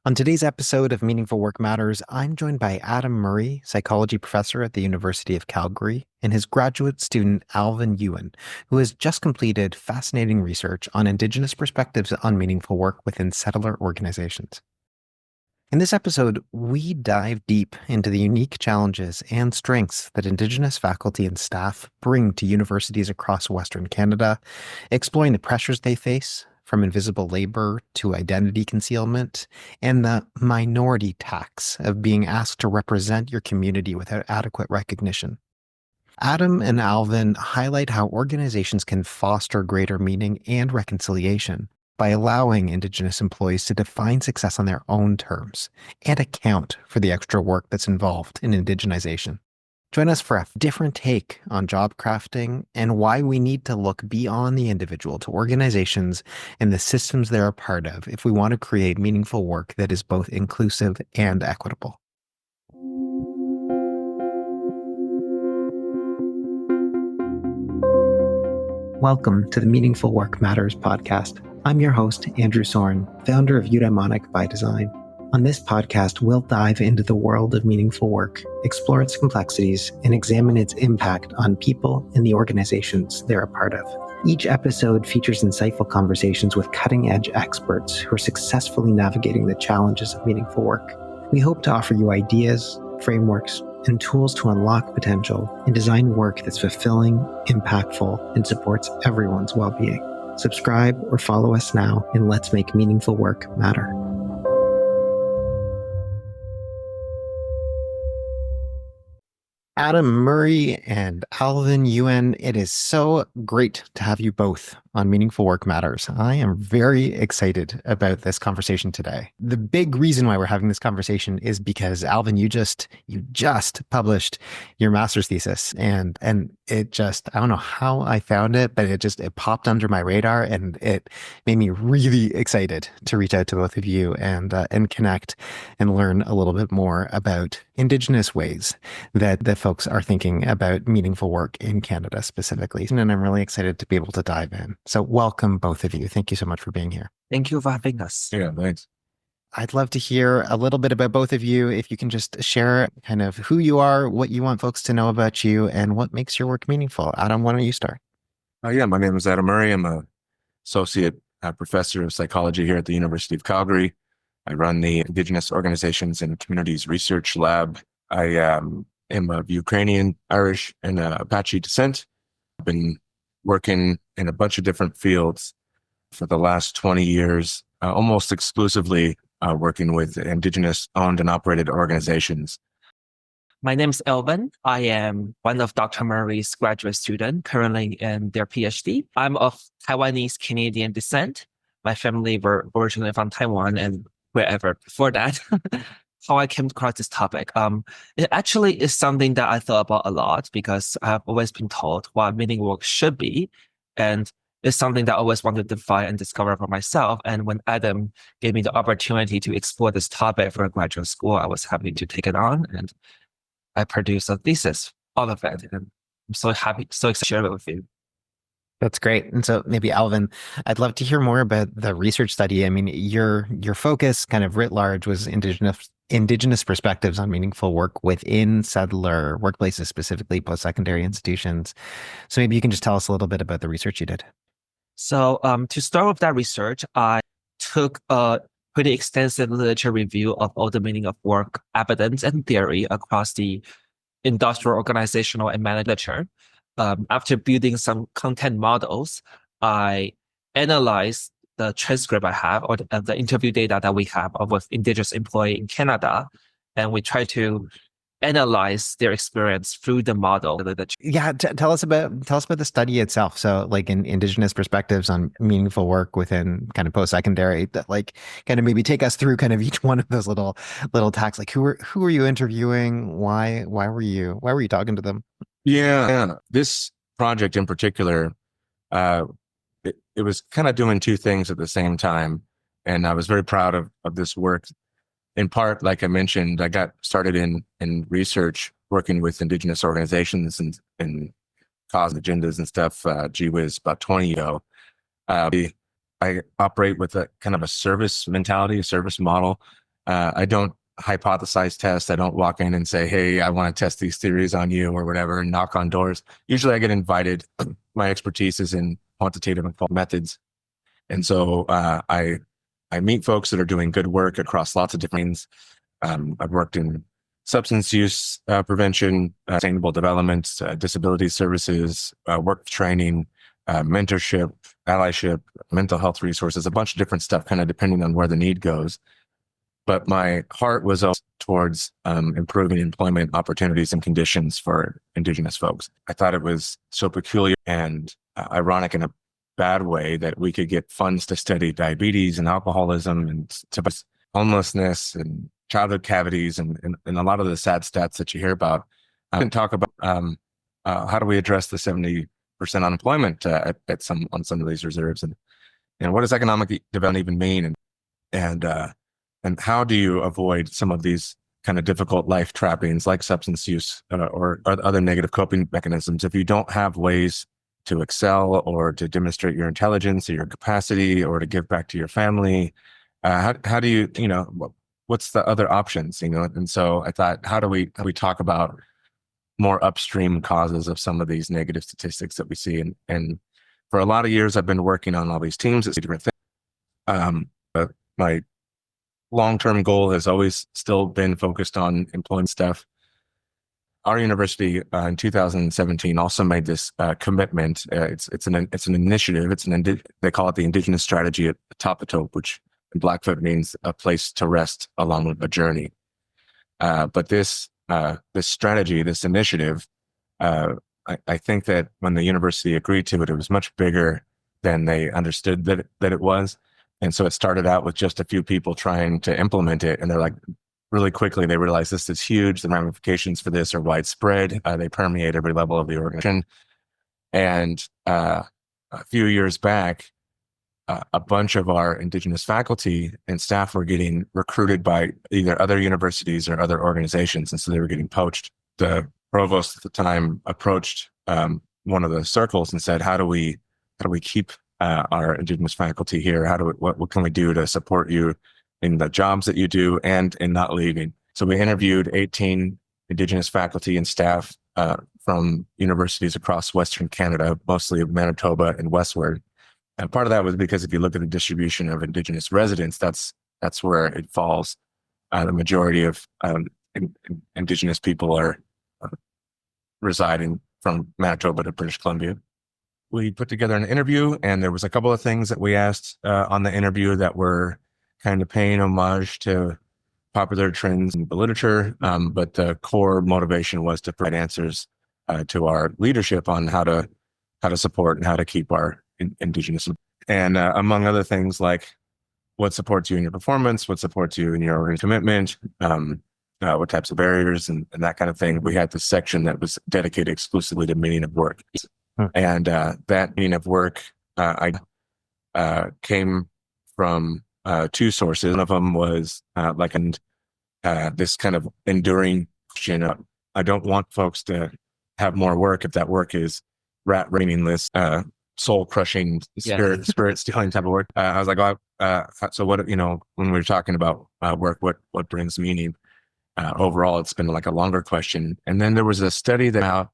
On today's episode of Meaningful Work Matters, I'm joined by Adam Murry, psychology professor at the University of Calgary, and his graduate student Alvan Yuan, who has just completed fascinating research on Indigenous perspectives on meaningful work within settler organizations. In this episode, we dive deep into the unique challenges and strengths that Indigenous faculty and staff bring to universities across Western Canada, exploring the pressures they face, from invisible labor to identity concealment, and the minority tax of being asked to represent your community without adequate recognition. Adam and Alvin highlight how organizations can foster greater meaning and reconciliation by allowing Indigenous employees to define success on their own terms and account for the extra work that's involved in indigenization. Join us for a different take on job crafting and why we need to look beyond the individual to organizations and the systems they're a part of if we want to create meaningful work that is both inclusive and equitable. Welcome to the Meaningful Work Matters podcast. I'm your host, Andrew Soren, founder of Eudaimonic by Design. On this podcast, we'll dive into the world of meaningful work, explore its complexities, and examine its impact on people and the organizations they're a part of. Each episode features insightful conversations with cutting-edge experts who are successfully navigating the challenges of meaningful work. We hope to offer you ideas, frameworks, and tools to unlock potential and design work that's fulfilling, impactful, and supports everyone's well-being. Subscribe or follow us now, and let's make meaningful work matter. Adam Murry and Alvan Yuan, it is so great to have you both on Meaningful Work Matters. I am very excited about this conversation today. The big reason why we're having this conversation is because Alvan, you just published your master's thesis, and it just, I don't know how I found it, but it popped under my radar, and it made me really excited to reach out to both of you and connect and learn a little bit more about Indigenous ways that folks are thinking about meaningful work in Canada specifically. And I'm really excited to be able to dive in. So welcome, both of you. Thank you so much for being here. Thank you for having us. Yeah, thanks. I'd love to hear a little bit about both of you. If you can just share kind of who you are, what you want folks to know about you, and what makes your work meaningful. Adam, why don't you start? My name is Adam Murry. I'm an associate professor of psychology here at the University of Calgary. I run the Indigenous Organizations and Communities Research Lab. I am of Ukrainian, Irish, and Apache descent. I've been working in a bunch of different fields for the last 20 years, almost exclusively working with Indigenous owned and operated organizations. My name is Alvan. I am one of Dr. Murray's graduate students currently in their PhD. I'm of Taiwanese Canadian descent. My family were originally from Taiwan and wherever before that. How I came across this topic. It actually is something that I thought about a lot because I've always been told what meaning work should be. And it's something that I always wanted to define and discover for myself. And when Adam gave me the opportunity to explore this topic for a graduate school, I was happy to take it on. And I produced a thesis, all of it. And I'm so happy, so excited to share it with you. That's great. And so maybe Alvan, I'd love to hear more about the research study. I mean, your focus kind of writ large was Indigenous perspectives on meaningful work within settler workplaces, specifically post-secondary institutions. So maybe you can just tell us a little bit about the research you did. So to start with that research, I took a pretty extensive literature review of all the meaning of work evidence and theory across the industrial, organizational, and management literature. After building some content models, I analyzed the transcript I have or the interview data that we have of with Indigenous employee in Canada, and we try to analyze their experience through the model. Yeah, tell us about the study itself. So, like, in Indigenous perspectives on meaningful work within kind of post-secondary, that like kind of maybe take us through kind of each one of those little tacks. Like, who were you interviewing? Why were you talking to them? Yeah. This project in particular, it was kind of doing two things at the same time. And I was very proud of this work. In part, like I mentioned, I got started in research working with Indigenous organizations and cause agendas and stuff, gee whiz, about 20 ago. I operate with a kind of a service mentality, a service model. I don't hypothesize test. I don't walk in and say, hey, I want to test these theories on you or whatever and knock on doors. Usually I get invited. My expertise is in quantitative and qualitative methods. And so I meet folks that are doing good work across lots of different things. I've worked in substance use prevention, sustainable development, disability services, work training, mentorship, allyship, mental health resources, a bunch of different stuff, kind of depending on where the need goes. But my heart was also towards improving employment opportunities and conditions for Indigenous folks. I thought it was so peculiar and ironic in a bad way that we could get funds to study diabetes and alcoholism and to homelessness and childhood cavities and a lot of the sad stats that you hear about. I can talk about how do we address the 70% unemployment on some of these reserves, and what does economic development even mean, and how do you avoid some of these kind of difficult life trappings like substance use or other negative coping mechanisms if you don't have ways to excel or to demonstrate your intelligence or your capacity or to give back to your family? How do you, what's the other options, And so I thought, how do we talk about more upstream causes of some of these negative statistics that we see? And for a lot of years, I've been working on all these teams. It's different things. But my long-term goal has always still been focused on employment stuff. Our university in 2017 also made this commitment. It's an initiative. They call it the Indigenous strategy at Tapatope, which in Blackfoot means a place to rest along a journey. But this strategy, this initiative, I think that when the university agreed to it, it was much bigger than they understood that it was. And so it started out with just a few people trying to implement it. And they're like, really quickly, they realized this is huge. The ramifications for this are widespread. They permeate every level of the organization. And a few years back, a bunch of our Indigenous faculty and staff were getting recruited by either other universities or other organizations. And so they were getting poached. The provost at the time approached one of the circles and said, how do we keep our Indigenous faculty here? What can we do to support you in the jobs that you do and in not leaving? So we interviewed 18 Indigenous faculty and staff from universities across Western Canada, mostly Manitoba and westward. And part of that was because if you look at the distribution of Indigenous residents, that's where it falls. The majority of Indigenous people are residing from Manitoba to British Columbia. We put together an interview, and there was a couple of things that we asked on the interview that were kind of paying homage to popular trends in the literature. But the core motivation was to provide answers to our leadership on how to support and how to keep our Indigenous. And among other things, like what supports you in your performance, what supports you in your commitment, what types of barriers and that kind of thing. We had this section that was dedicated exclusively to meaning of work. And that meaning of work I came from two sources. One of them was this kind of enduring question of, I don't want folks to have more work if that work is meaningless, soul crushing, spirit stealing type of work. I was like, so what, when we were talking about work, what brings meaning? Overall, it's been like a longer question. And then there was a study that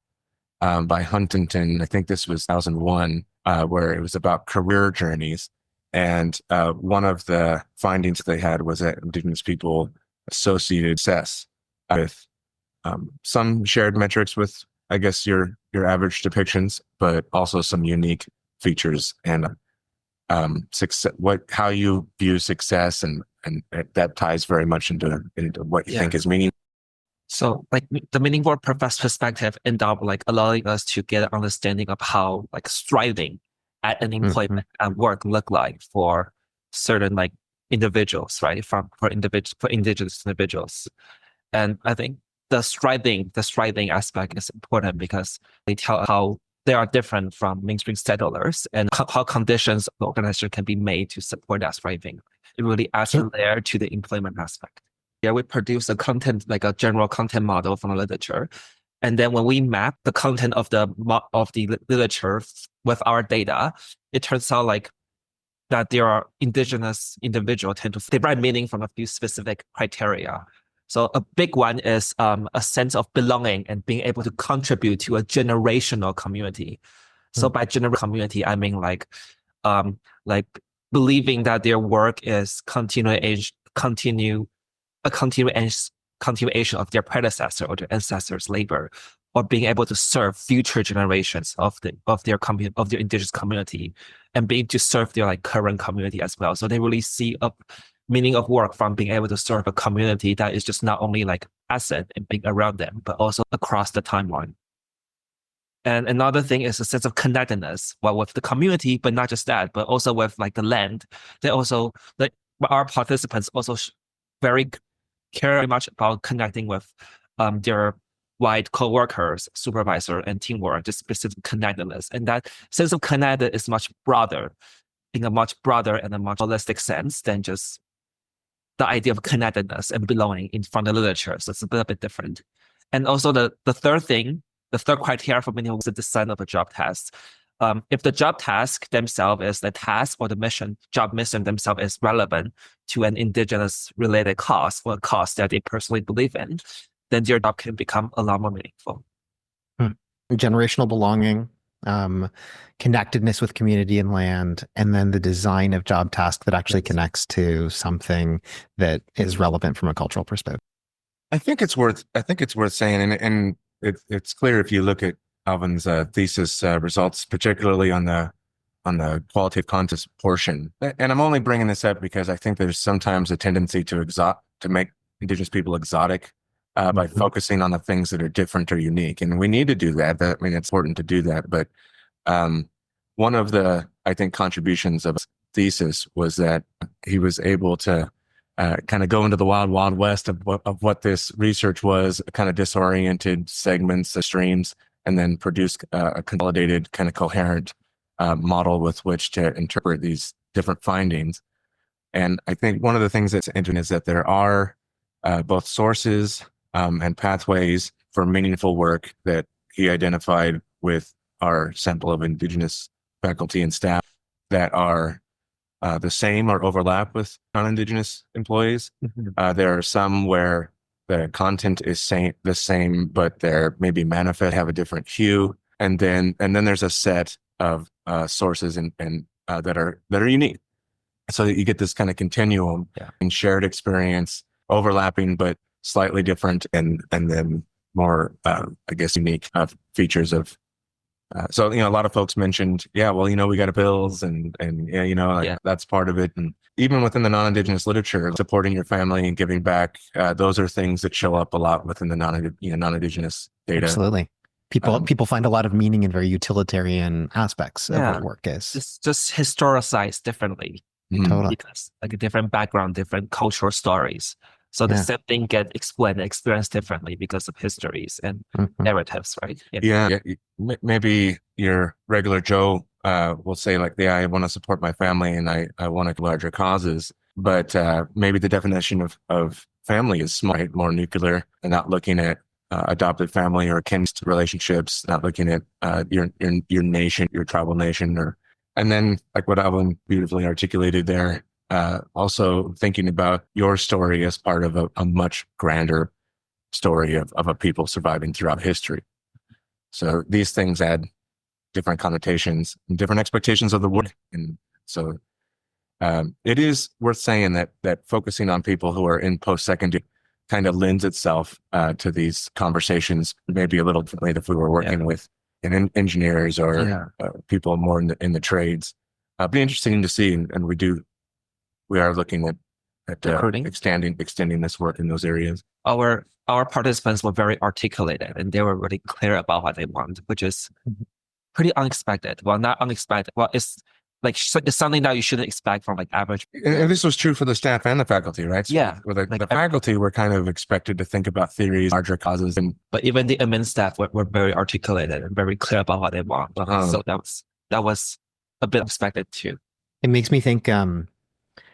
by Huntington, I think this was 2001, where it was about career journeys. And one of the findings they had was that Indigenous people associated success with some shared metrics with, I guess, your average depictions, but also some unique features and success, how you view success, and that ties very much into what you think is meaning. So like the meaningful perspective end up like allowing us to get an understanding of how like striving at an employment and work look like for certain like individuals, right? For Indigenous individuals. And I think the striving aspect is important because they tell how they are different from mainstream settlers and how conditions of the organization can be made to support that striving. It really adds a layer to the employment aspect. Yeah, we produce a content, like a general content model from the literature. And then when we map the content of the literature with our data, it turns out like that there are Indigenous individuals tend to derive meaning from a few specific criteria. So a big one is a sense of belonging and being able to contribute to a generational community. So by general community, I mean like believing that their work is continuation of their predecessor or their ancestors' labor, or being able to serve future generations of their Indigenous community, and being to serve their like current community as well. So they really see a meaning of work from being able to serve a community that is just not only like asset and being around them, but also across the timeline. And another thing is a sense of connectedness, well, with the community, but not just that, but also with like the land. They also, like our participants also very care much about connecting with their white co-workers, supervisor, and teamwork, just specific connectedness. And that sense of connected is much broader, in a much broader and a much holistic sense than just the idea of connectedness and belonging from the literature. So it's a little bit different. And also the third criteria for meaning is the design of a job task. If the job task themselves is the task or the job mission themselves is relevant to an Indigenous related cause or a cause that they personally believe in, then your job can become a lot more meaningful. Generational belonging, connectedness with community and land, and then the design of job task that actually connects to something that is relevant from a cultural perspective. I think it's worth saying, and it's clear if you look at Alvan's thesis results, particularly on the qualitative contest portion. And I'm only bringing this up because I think there's sometimes a tendency to make Indigenous people exotic by focusing on the things that are different or unique. And we need to do that. I mean, it's important to do that. But one of the, I think, contributions of his thesis was that he was able to kind of go into the wild, wild west of what this research was, kind of disoriented segments, streams, and then produce a consolidated, kind of coherent model with which to interpret these different findings. And I think one of the things that's interesting is that there are both sources and pathways for meaningful work that he identified with our sample of Indigenous faculty and staff that are the same or overlap with non-Indigenous employees. There are some where the content is the same, but they're maybe manifest, have a different hue. And then there's a set of sources and that are unique. So that you get this kind of continuum and shared experience, overlapping, but slightly different, and then more, I guess, unique features of. So, a lot of folks mentioned, we got bills and that's part of it. And even within the non-Indigenous literature, supporting your family and giving back, those are things that show up a lot within the non-Indigenous data. Absolutely. People find a lot of meaning in very utilitarian aspects of what work is. It's just historicized differently. Totally. Because like a different background, different cultural stories. So the same thing get explained and experienced differently because of histories and narratives, right? Maybe your regular Joe will say like, I want to support my family and I want to larger causes. But maybe the definition of family is small, right? More nuclear, and not looking at adopted family or kin relationships, not looking at your nation, your tribal nation, and then like what Alvan beautifully articulated there. Also thinking about your story as part of a much grander story of a people surviving throughout history. So these things add different connotations and different expectations of the work. And so it is worth saying that focusing on people who are in post-secondary kind of lends itself to these conversations maybe a little differently if we were working with engineers or people more in the trades. Be interesting to see, and we are looking at extending this work in those areas. Our participants were very articulated and they were really clear about what they want, which is pretty unexpected. Well, not unexpected. Well, it's something that you shouldn't expect from like average. And this was true for the staff and the faculty, right? So the faculty were kind of expected to think about theories, larger causes, but even the admin staff were very articulated and very clear about what they want. So that was a bit unexpected too. It makes me think.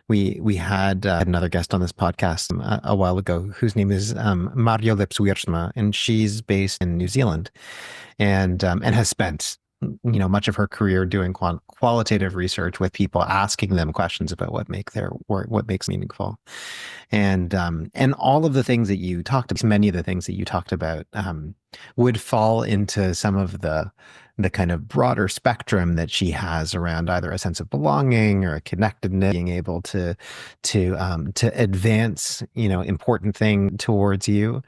We had another guest on this podcast a while ago whose name is Mario Lipswiersma, and she's based in New Zealand and has spent much of her career doing qualitative research with people, asking them questions about what makes meaningful. And all of the things that you talked about, many of the things that you talked about, would fall into some of the kind of broader spectrum that she has around either a sense of belonging or a connectedness, being able to advance, important thing towards you.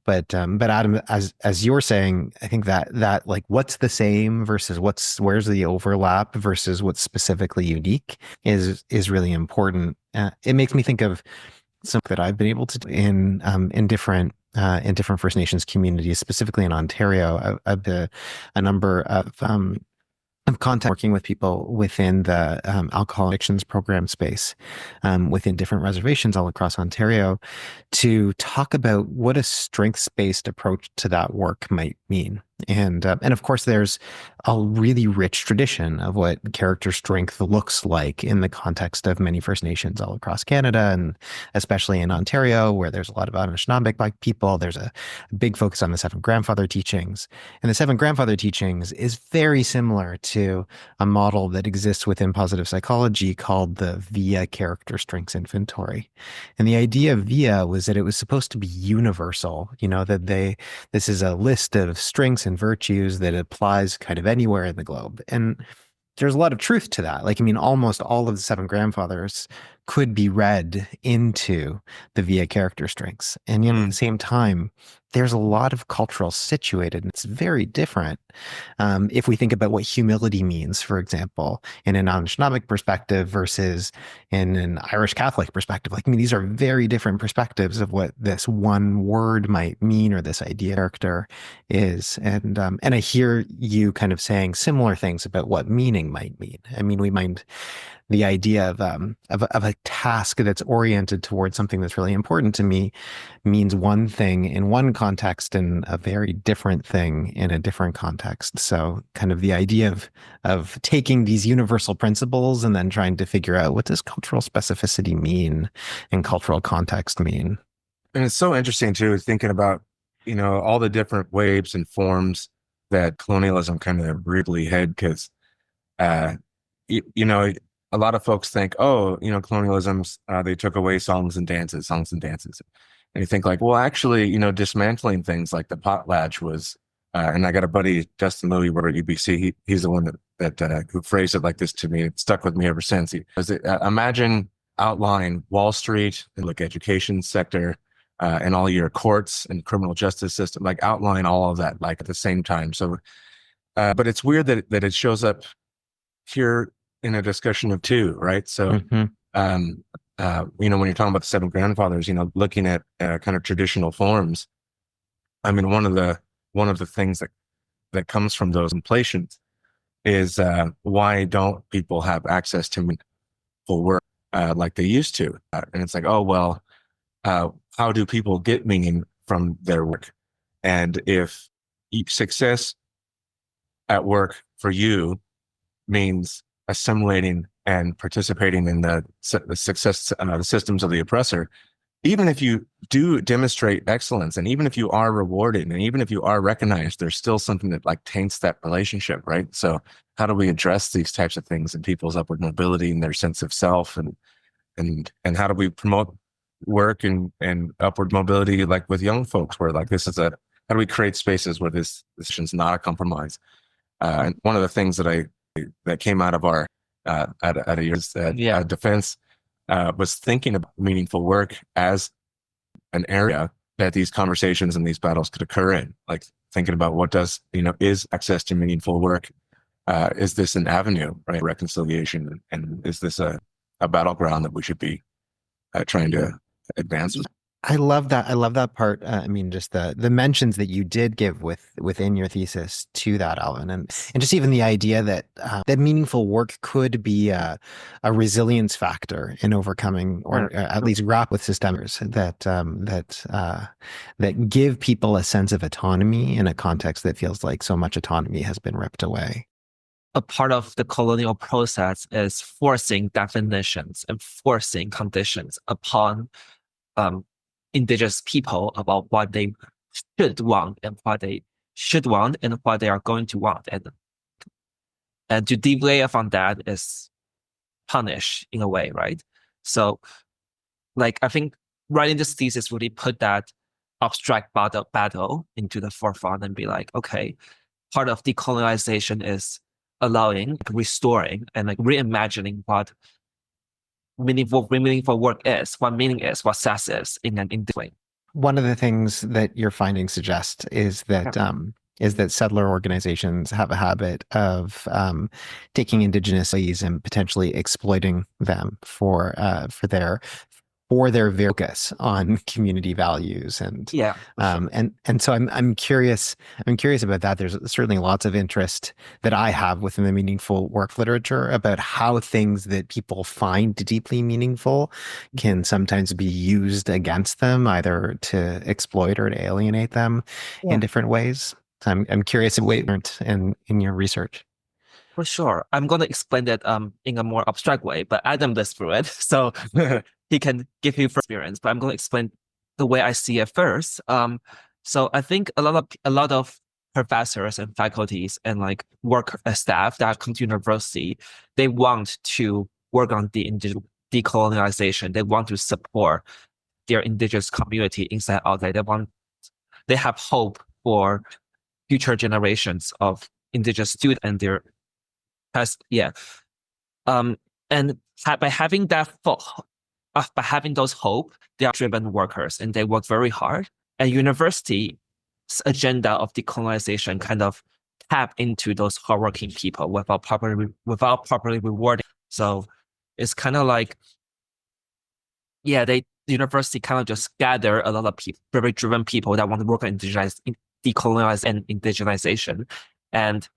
But Adam, as you're saying, I think that like what's the same versus where's the overlap versus what's specifically unique is really important. It makes me think of something that I've been able to do in different First Nations communities, specifically in Ontario. I've a number of contact working with people within the alcohol addictions program space within different reservations all across Ontario to talk about what a strengths-based approach to that work might mean. And of course, there's a really rich tradition of what character strength looks like in the context of many First Nations all across Canada, and especially in Ontario, where there's a lot of Anishinaabe Black people. There's a big focus on the seven grandfather teachings. And the seven grandfather teachings is very similar to a model that exists within positive psychology called the VIA character strengths inventory. And the idea of VIA was that it was supposed to be universal, this is a list of strengths and virtues that applies kind of anywhere in the globe. And there's a lot of truth to that. Like, I mean, almost all of the seven grandfathers could be read into the VIA character strengths. And yet at the same time, there's a lot of cultural situated, and it's very different. If we think about what humility means, for example, in an Anishinaabeg perspective versus in an Irish Catholic perspective, like, I mean, these are very different perspectives of what this one word might mean or this idea character is. And I hear you kind of saying similar things about what meaning might mean. I mean, we might the idea of a task that's oriented towards something that's really important to me means one thing in one context and a very different thing in a different context. So kind of the idea of taking these universal principles and then trying to figure out what does cultural specificity mean and cultural context mean. And it's so interesting too, thinking about, all the different waves and forms that colonialism kind of briefly had, because, a lot of folks think, colonialism's, they took away songs and dances. And you think like, well, actually, dismantling things like the potlatch was, and I got a buddy, Justin Louis, over at UBC. He's the one that who phrased it like this to me. It stuck with me ever since. Imagine outline Wall Street and like education sector, and all your courts and criminal justice system, like outline all of that, like at the same time. So, but it's weird that it shows up here in a discussion of two, right? So, when you're talking about the seven grandfathers, looking at kind of traditional forms, I mean, one of the things that comes from those inflations is why don't people have access to meaningful work like they used to? And it's like, oh, well, how do people get meaning from their work? And if success at work for you means assimilating and participating in the success the systems of the oppressor, even if you do demonstrate excellence, and even if you are rewarded, and even if you are recognized, there's still something that like taints that relationship, right? So how do we address these types of things in people's upward mobility and their sense of self, and how do we promote work and upward mobility, like with young folks, where like how do we create spaces where this is not a compromise? And one of the things that came out of our at a year's defense was thinking about meaningful work as an area that these conversations and these battles could occur in, like thinking about what does, is access to meaningful work, is this an avenue, right? Reconciliation, and is this a battleground that we should be trying to advance? I love that. I love that part. I mean, just the mentions that you did give within your thesis to that, Alvin, and just even the idea that that meaningful work could be a resilience factor in overcoming, or at least grapple with systems that give people a sense of autonomy in a context that feels like so much autonomy has been ripped away. A part of the colonial process is forcing definitions and forcing conditions upon Indigenous people about what they should want and what they should want and what they are going to want. And And to deviate from that is punish in a way, right? So like, I think writing this thesis really put that abstract battle into the forefront and be like, okay, part of decolonization is allowing, like, restoring, and like reimagining what meaningful work is, what meaning is, what success is in an individual way. One of the things that your findings suggest is that settler organizations have a habit of taking Indigenous employees and potentially exploiting them for their focus on community values and Yeah, sure. and so I'm curious about that. There's certainly lots of interest that I have within the meaningful work literature about how things that people find deeply meaningful can sometimes be used against them, either to exploit or to alienate them in different ways. So I'm curious what you learned in your research. For sure. I'm going to explain that in a more abstract way, but Adam lives through it. So he can give you first experience, but I'm going to explain the way I see it first. So I think a lot of professors and faculties and like work staff that come to university, they want to work on decolonization. They want to support their indigenous community inside outside. They have hope for future generations of indigenous students and their past, and by having by having those hope, they are driven workers and they work very hard. And university's agenda of decolonization kind of tap into those hardworking people without properly rewarding. So it's kind of like, the university kind of just gather a lot of people, very driven people that want to work on decolonize and indigenization, and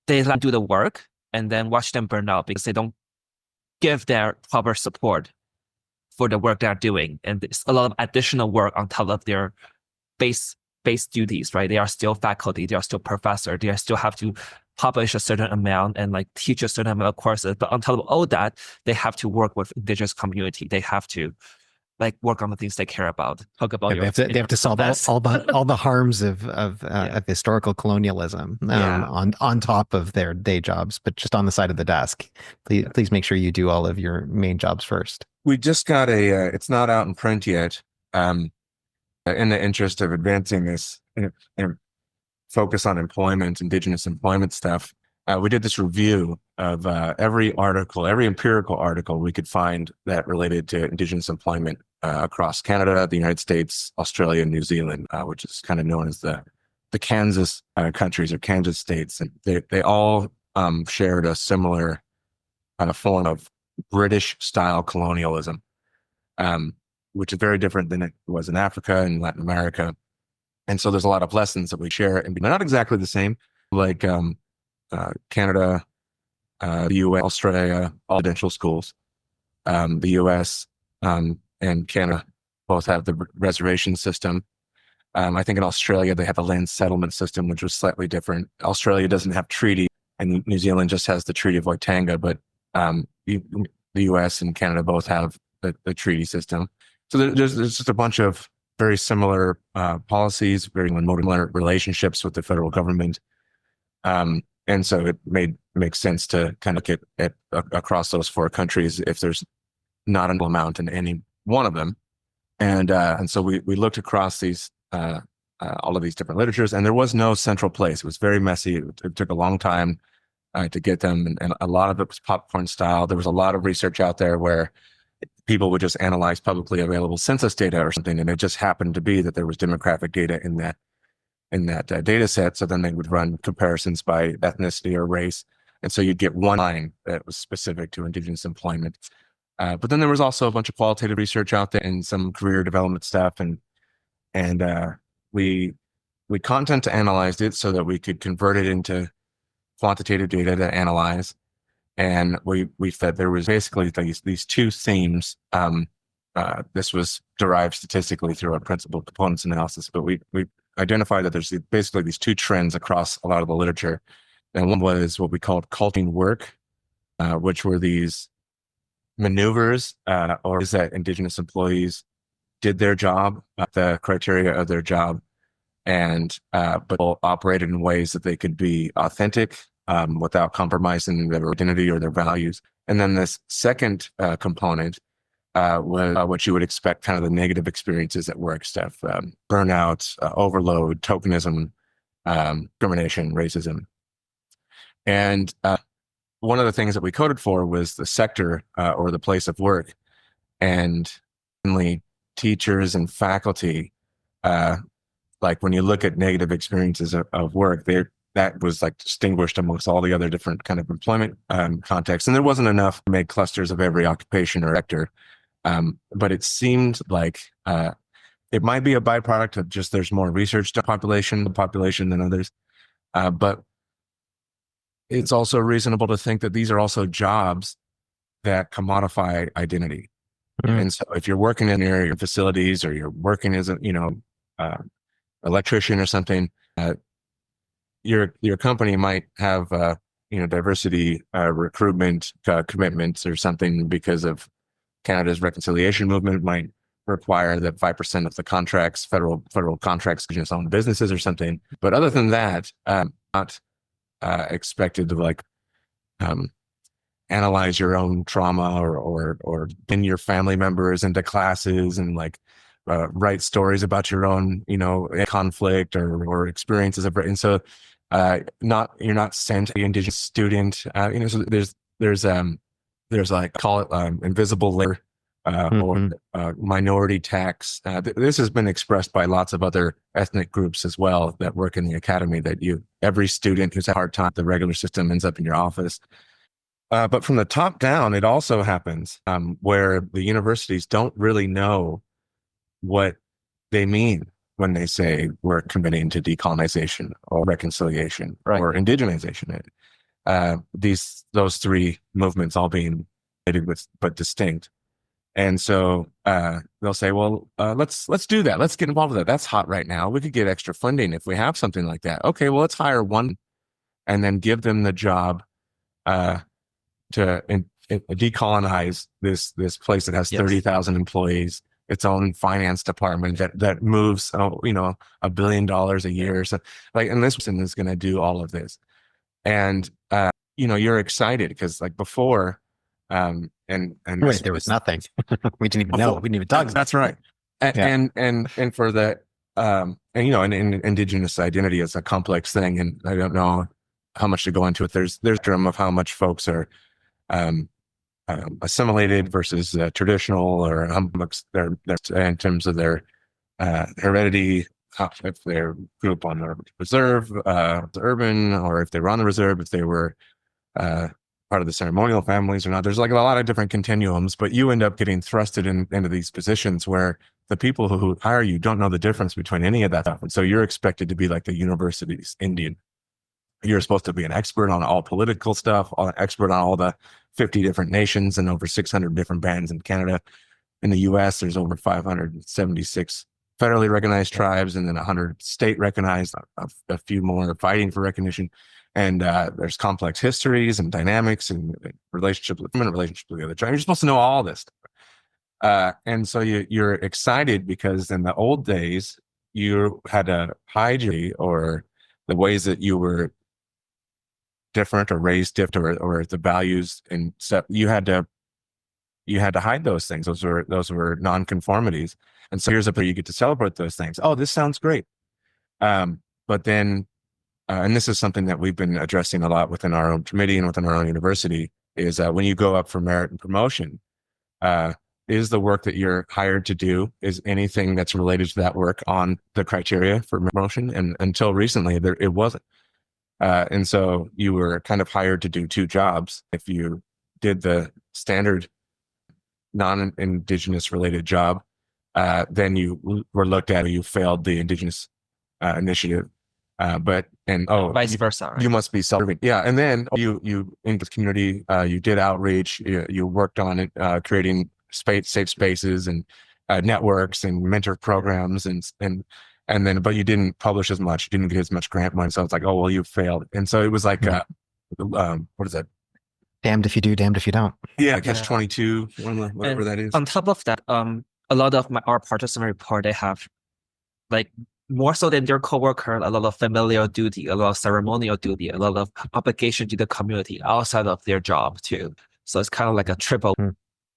they like do the work and then watch them burn out because they don't give their proper support for the work they're doing. And there's a lot of additional work on top of their base duties, right? They are still faculty, they are still professor, they still have to publish a certain amount and like teach a certain amount of courses. But on top of all that, they have to work with indigenous community. They have to like work on the things they care about. Talk about They have to solve all the harms of historical colonialism on top of their day jobs, but just on the side of the desk. Please make sure you do all of your main jobs first. We just got it's not out in print yet. In the interest of advancing this and focus on employment, Indigenous employment stuff, we did this review of every empirical article we could find that related to Indigenous employment across Canada, the United States, Australia, and New Zealand, which is kind of known as the Kansas countries or Kansas states. And they all shared a similar form of British-style colonialism, which is very different than it was in Africa and Latin America. And so there's a lot of lessons that we share, and they're not exactly the same. Like Canada, the US, Australia, all residential schools. The US and Canada both have the reservation system. I think in Australia, they have a land settlement system, which was slightly different. Australia doesn't have treaty, and New Zealand just has the Treaty of Waitanga, but the US and Canada both have the treaty system. So there's just a bunch of very similar policies, very similar relationships with the federal government. And so it makes sense to kind of look at across those four countries if there's not an amount in any one of them. And so we looked across these all of these different literatures, and there was no central place. It was very messy. It took a long time to get them, and a lot of it was popcorn style. There was a lot of research out there where people would just analyze publicly available census data or something, and it just happened to be that there was demographic data in that data set. So then they would run comparisons by ethnicity or race. And so you'd get one line that was specific to Indigenous employment. But then there was also a bunch of qualitative research out there and some career development stuff. And we content analyzed it so that we could convert it into quantitative data to analyze. And we fed there was basically these two themes. This was derived statistically through our principal components analysis, but we identified that there's basically these two trends across a lot of the literature. And one was what we called culting work, which were these maneuvers or is that Indigenous employees did their job, the criteria of their job, and but operated in ways that they could be authentic without compromising their identity or their values. And then this second component was what you would expect, kind of the negative experiences at work stuff, burnout, overload, tokenism, discrimination, racism. And one of the things that we coded for was the sector or the place of work. And only teachers and faculty, like when you look at negative experiences of work, that was like distinguished amongst all the other different kind of employment contexts. And there wasn't enough to make clusters of every occupation or sector. But it seemed like it might be a byproduct of just there's more research to population than others. But it's also reasonable to think that these are also jobs that commodify identity. Mm. And so if you're working in your facilities or you're working as a, electrician or something, your company might have, diversity recruitment commitments or something because of Canada's reconciliation movement might require that 5% of the contracts, federal contracts, just own businesses or something. But other than that, not expected to analyze your own trauma or pin your family members into classes and write stories about your own, conflict or experiences of, and so you're not sent to the Indigenous student, so there's call it invisible labor or minority tax. This has been expressed by lots of other ethnic groups as well that work in the academy, that every student who's had a hard time, the regular system ends up in your office. But from the top down, it also happens where the universities don't really know what they mean when they say we're committing to decolonization or reconciliation or indigenization. Those three movements all being related with but distinct. And so they'll say, well, let's do that. Let's get involved with that. That's hot right now. We could get extra funding if we have something like that. Okay, well, let's hire one and then give them the job to decolonize this place that has 30,000 employees, its own finance department that moves, $1 billion a year. So and this person is going to do all of this. And, you're excited because before, and wait, there was nothing. We didn't even know. We didn't even talk. That's right. And for the, and Indigenous identity is a complex thing. And I don't know how much to go into it. There's term of how much folks are, assimilated versus traditional, or how much they're in terms of their heredity, if they grew up on the reserve, urban, or if they were on the reserve, if they were part of the ceremonial families or not. There's a lot of different continuums, but you end up getting thrusted into these positions where the people who hire you don't know the difference between any of that stuff. And so you're expected to be like the university's Indian. You're supposed to be an expert on all political stuff, an expert on all the 50 different nations and over 600 different bands in Canada. In the US, there's over 576 federally recognized tribes, and then 100 state recognized, a few more fighting for recognition. And there's complex histories and dynamics and relationships with women, relationships with the other tribe. You're supposed to know all this stuff. And so you're excited because in the old days, you had to hide or the ways that you were different or raised different or the values and stuff, you had to hide those things. Those were non-conformities. And so here's where you get to celebrate those things. Oh, this sounds great. But then, and this is something that we've been addressing a lot within our own committee and within our own university, is when you go up for merit and promotion, is the work that you're hired to do, is anything that's related to that work on the criteria for promotion? And until recently, it wasn't. And so you were kind of hired to do two jobs. If you did the standard non-Indigenous related job, then you were looked at, you failed the Indigenous initiative. Vice versa, right? You must be self-serving. Yeah. And then you in the community, you did outreach, you worked on it, creating safe spaces and networks and mentor programs and then, but you didn't publish as much, you didn't get as much grant money. So it's like, oh, well, you failed. And so it was like, what is that? Damned if you do, damned if you don't. Yeah, catch-22, whatever that is. On top of that, a lot of our participant report, they have more so than their coworker, a lot of familial duty, a lot of ceremonial duty, a lot of obligation to the community outside of their job too. So it's kind of like a triple.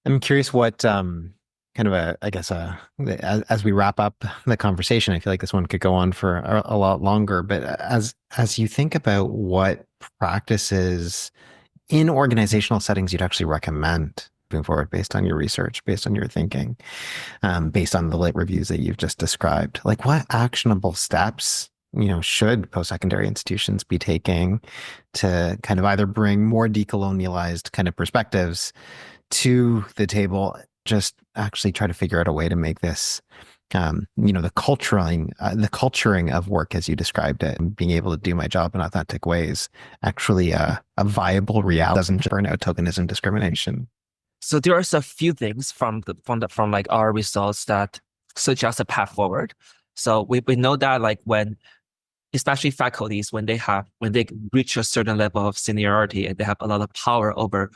I'm curious what kind of I guess as we wrap up the conversation, I feel like this one could go on for a lot longer, but as you think about what practices in organizational settings you'd actually recommend moving forward based on your research, based on your thinking, based on the lit reviews that you've just described, like what actionable steps, should post-secondary institutions be taking to kind of either bring more decolonialized kind of perspectives to the table, just actually try to figure out a way to make this, the culturing of work as you described it, and being able to do my job in authentic ways, actually a viable reality, doesn't burn out tokenism discrimination. So there are a few things from like our results that suggest a path forward. So we know that like especially faculties, when they reach a certain level of seniority and they have a lot of power over,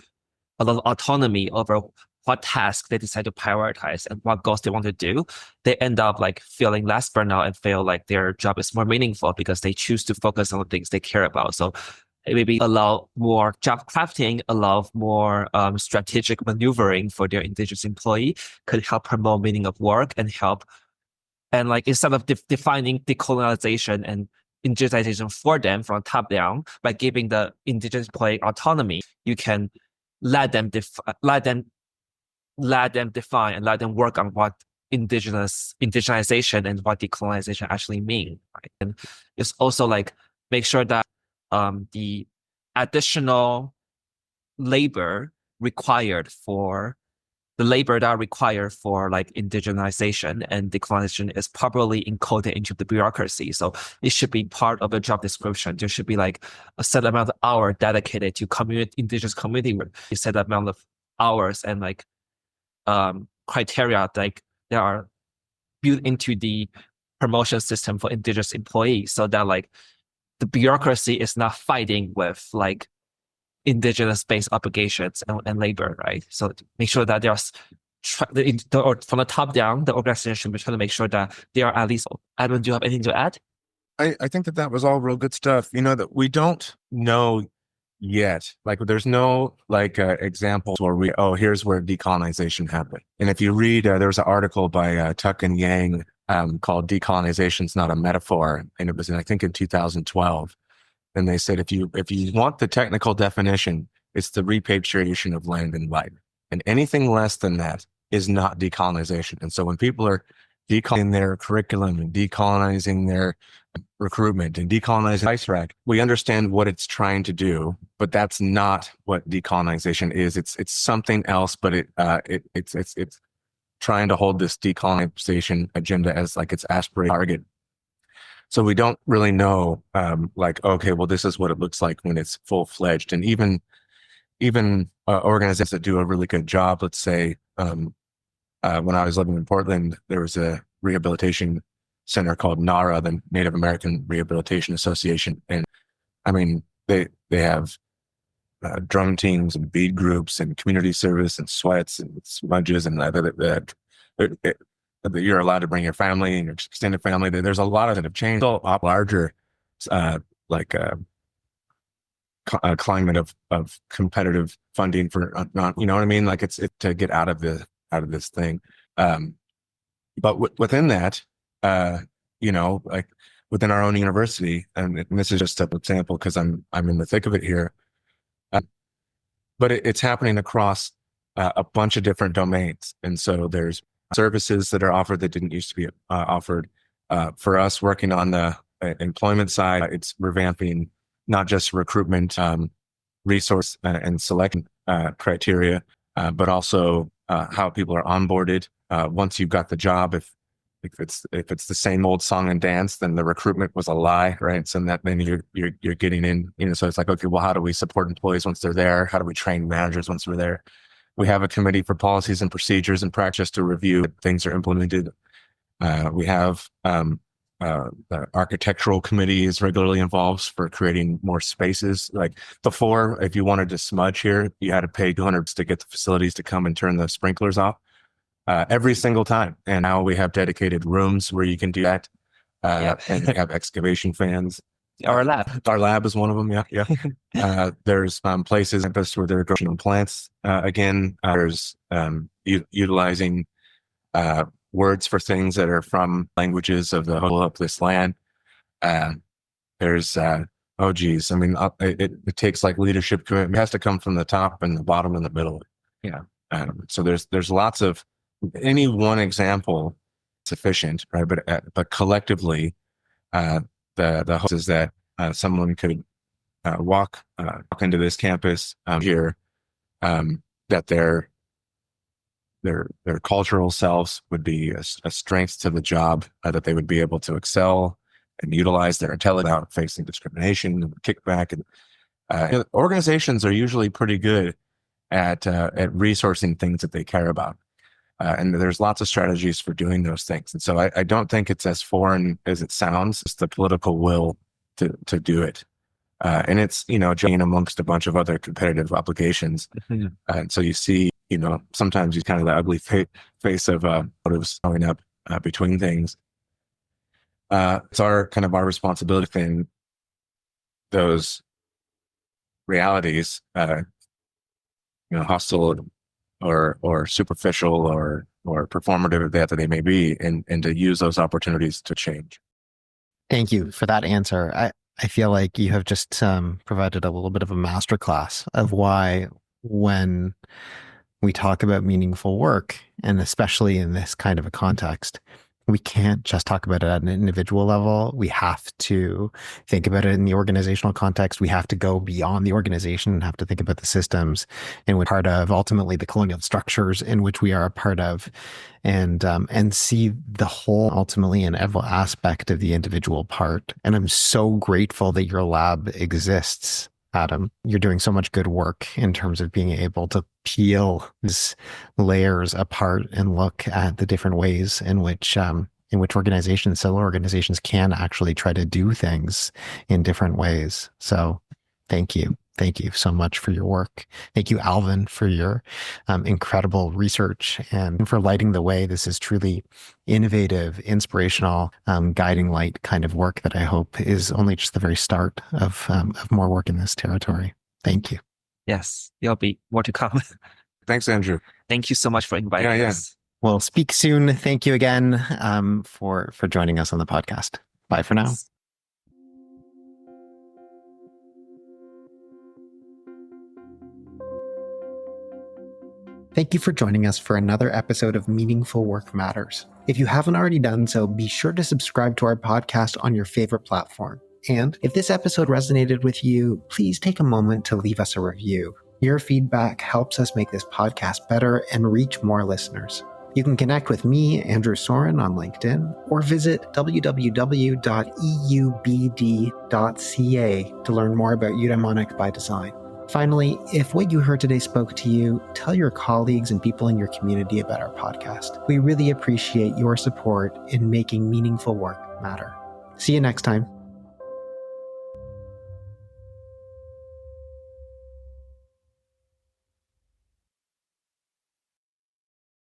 a lot of autonomy over what tasks they decide to prioritize and what goals they want to do, they end up like feeling less burnout and feel like their job is more meaningful because they choose to focus on the things they care about. So maybe allow more job crafting, allow more strategic maneuvering for their Indigenous employee could help promote meaning of work and help. And like instead of defining decolonization and indigenization for them from top down, by giving the Indigenous employee autonomy, you can let them define and let them work on what indigenization and what decolonization actually mean. Right? And it's also like make sure that the additional labor required for like indigenization and decolonization is properly encoded into the bureaucracy. So it should be part of a job description. There should be like a set amount of hours dedicated to indigenous community work, a set amount of hours and like criteria like that are built into the promotion system for Indigenous employees, so that like the bureaucracy is not fighting with like Indigenous based obligations and labor, right? So to make sure that there's or from the top down, the organization should be trying to make sure that they are at least. Adam, do you have anything to add? I think that was all real good stuff. That we don't know yet. Like there's no like examples where here's where decolonization happened. And if you read, there was an article by Tuck and Yang called "Decolonization's Not a Metaphor," and it was I think in 2012. And they said if you want the technical definition, it's the repatriation of land and life, and anything less than that is not decolonization. And so when people are decolonizing their curriculum and decolonizing their recruitment and decolonizing ice rack, we understand what it's trying to do, but that's not what decolonization is. It's something else, but it's trying to hold this decolonization agenda as like its aspirational target. So we don't really know, okay, well, this is what it looks like when it's full fledged. And even organizations that do a really good job, let's say, when I was living in Portland, there was a rehabilitation center called NARA, the Native American Rehabilitation Association. And I mean, they have drum teams and bead groups and community service and sweats and smudges and you're allowed to bring your family and your extended family. There's a lot of that have changed. A lot larger, a climate of competitive funding for not, you know what I mean? Like it's to get out of this thing. But within that, like within our own university, and this is just an example because I'm in the thick of it here. But it's happening across a bunch of different domains, and so there's services that are offered that didn't used to be offered. For us working on the employment side, it's revamping not just recruitment resource and selection criteria, but also how people are onboarded. Once you've got the job, if it's the same old song and dance, then the recruitment was a lie, right? So then you're getting in, so it's like, okay, well, how do we support employees once they're there? How do we train managers once we're there? We have a committee for policies and procedures and practice to review that things are implemented. We have the architectural committee is regularly involved for creating more spaces. Like before, if you wanted to smudge here, you had to pay $200 to get the facilities to come and turn the sprinklers off every single time. And now we have dedicated rooms where you can do that. And we have excavation fans. Our lab. Our lab is one of them. Yeah, yeah. There's places where they're growing on plants. Again, there's utilizing words for things that are from languages of the whole of this land. There's oh geez, I mean, it takes like leadership commitment. It has to come from the top and the bottom and the middle. Yeah. So there's lots of, any one example sufficient, right? But collectively, the hope is that someone could walk into this campus here, that their cultural selves would be a strength to the job, that they would be able to excel and utilize their intelligence without facing discrimination and kickback. And organizations are usually pretty good at resourcing things that they care about. And there's lots of strategies for doing those things. And so I don't think it's as foreign as it sounds. It's the political will to do it. And it's, joining amongst a bunch of other competitive obligations. Mm-hmm. And so you see, sometimes you kind of the ugly face of motives showing up between things. It's our responsibility in those realities, hostile or superficial or performative that they may be, and to use those opportunities to change. Thank you for that answer. I feel like you have just provided a little bit of a masterclass of why, when we talk about meaningful work, and especially in this kind of a context, we can't just talk about it at an individual level. We have to think about it in the organizational context. We have to go beyond the organization and have to think about the systems in which we're part of, ultimately the colonial structures in which we are a part of, and see the whole, ultimately, in every aspect of the individual part. And I'm so grateful that your lab exists, Adam. You're doing so much good work in terms of being able to peel these layers apart and look at the different ways in which organizations, similar organizations, can actually try to do things in different ways. So thank you. Thank you so much for your work. Thank you, Alvan, for your incredible research and for lighting the way. This is truly innovative, inspirational, guiding light kind of work that I hope is only just the very start of more work in this territory. Thank you. Yes, there'll be more to come. Thanks, Andrew. Thank you so much for inviting us. We'll speak soon. Thank you again for joining us on the podcast. Bye for now. Thank you for joining us for another episode of Meaningful Work Matters. If you haven't already done so, be sure to subscribe to our podcast on your favorite platform. And if this episode resonated with you, please take a moment to leave us a review. Your feedback helps us make this podcast better and reach more listeners. You can connect with me, Andrew Soren, on LinkedIn, or visit www.eubd.ca to learn more about Eudaimonic by Design. Finally, if what you heard today spoke to you, tell your colleagues and people in your community about our podcast. We really appreciate your support in making meaningful work matter. See you next time.